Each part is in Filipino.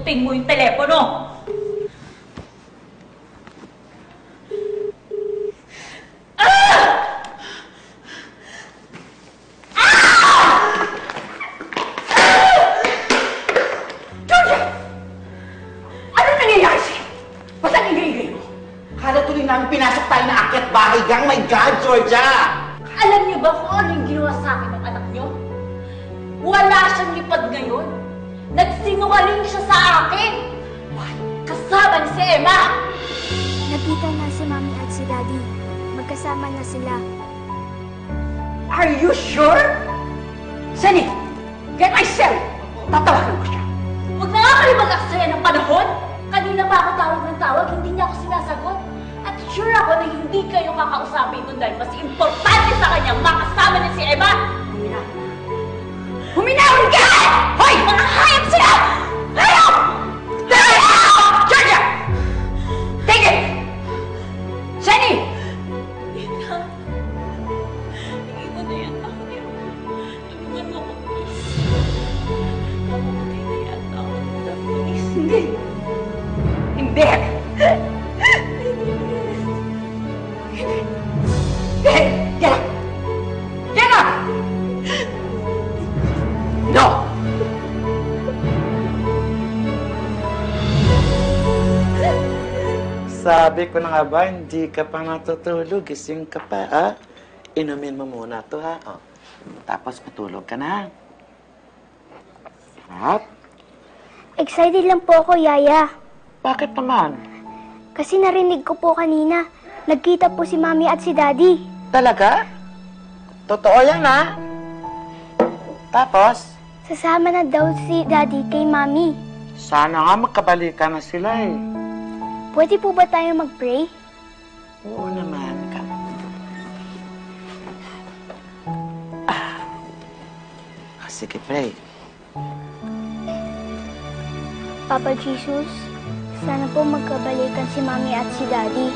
sagutin mo yung telepono! Pinasok tayo na akyat bahay gang. My God, Georgia! Alam niyo ba kung ano yung ginawa sa akin ng anak niyo? Wala siyang lipad ngayon. Nagsinungaling siya sa akin. Kasama ni si Emma. Nakita na si Mami at si Daddy. Magkasama na sila. Are you sure? Sunny, get my cell. Tatawagan ko siya. Huwag na nga kayo mag-aksaya ng panahon. Kanina pa ako tawag ng tawag, hindi niya ako sinasagot. At sure ako na hindi kayo kakausapin nun dahil mas importante sa kanya makasama niya si Emma! Huminahon ka! Hoy! Mga hayop sila! Hayop! Hayop! Georgia! Take it! Sunny! Ina, hindi mo na yan ako. Tulungan mo ako, please. Mamamatay na yata ako. Please. Hindi! Hindi! Get up! Get up! No! Sabi ko na nga ba, hindi ka pa natutulog. Gising ka pa, ha? Inumin mo muna to, ha? O. Tapos matulog ka na. At? Excited lang po ako, Yaya. Bakit naman? Kasi narinig ko po kanina. Nagkita po si Mami at si Daddy. Talaga? Totoo yan, ha? Tapos? Sasama na daw si Daddy kay Mami. Sana nga magkabalikan na sila, eh. Pwede po ba tayo mag-pray? Oo naman. Sige, pray. Papa Jesus, sana po magkabalikan si Mami at si Daddy.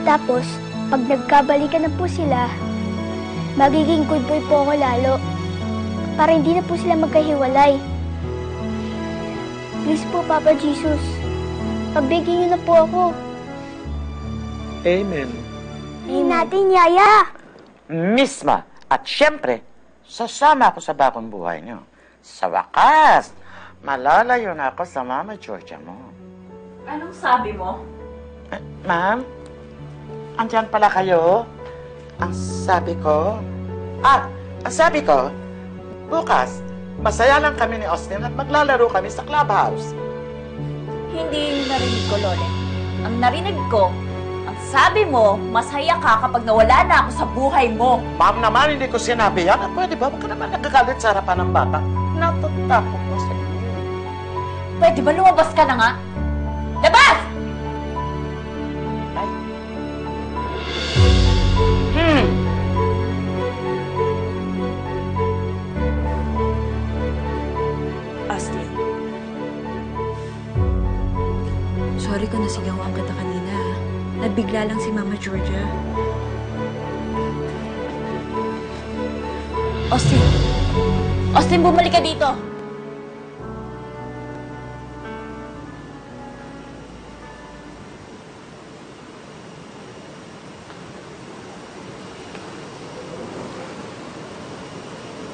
Tapos, pag nagkabalikan na po sila, magiging good boy po ako lalo. Para hindi na po sila magkahiwalay. Please po, Papa Jesus. Pagbigyan niyo na po ako. Amen. Ayun natin, Yaya. Misma. At syempre, sasama ako sa bagong buhay niyo. Sa wakas, malalayo na ako sa Mama Georgia mo. Anong sabi mo? Ma'am, andyan pala kayo. Ang sabi ko, bukas, masaya lang kami ni Austin at maglalaro kami sa clubhouse. Hindi yung narinig ko, Lole. Ang narinig ko, ang sabi mo, masaya ka kapag nawala na ako sa buhay mo. Ma'am naman, hindi ko sinabi yan. Pwede ba? Huwag ka naman nagagalit sa harapan ng bata. Natatakot mo sa iyo. Pwede ba lumabas ka na nga? Labas! Ay. Austin. Sorry kung nasigawan kita kanina. Nabigla lang si Mama Georgia. Austin! Austin, bumalik ka dito!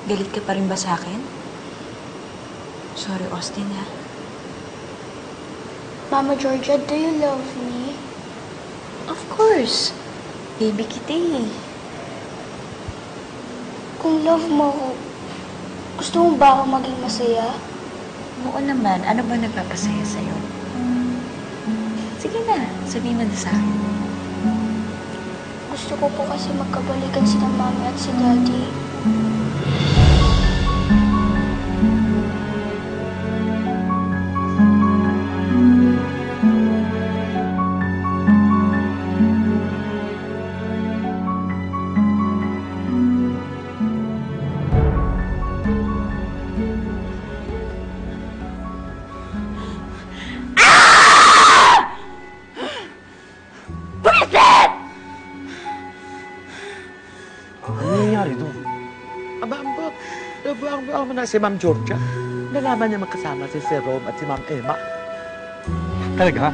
Galit ka pa rin ba sa akin? Sorry, Austin, ha? Mama Georgia, do you love me? Of course. Baby kita eh. Kung love mo ako, gusto mo ba ako maging masaya? Oo naman. Ano ba nagpapasaya sa'yo? Sige na. Sabihin mo na sa akin. Gusto ko po kasi magkabalikan sila Mami at si Daddy. Ano nangyari doon? Aba, ang mo na si Ma'am Georgia. nalaman niya magkasama si Sir Rome at si Ma'am Emma. Talaga?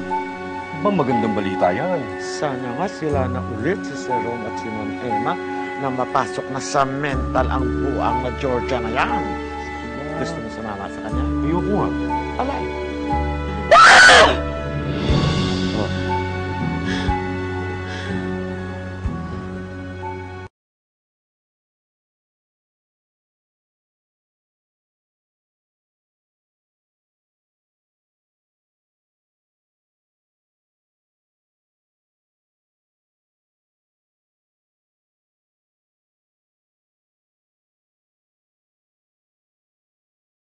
Ba magandang balita yan? Sana nga sila na ulit si Sir Rome at si Ma'am Emma na mapasok na sa mental ang buang na Georgia na yan. Gusto mo sumama sa kanya? Ayoko nga. Alay,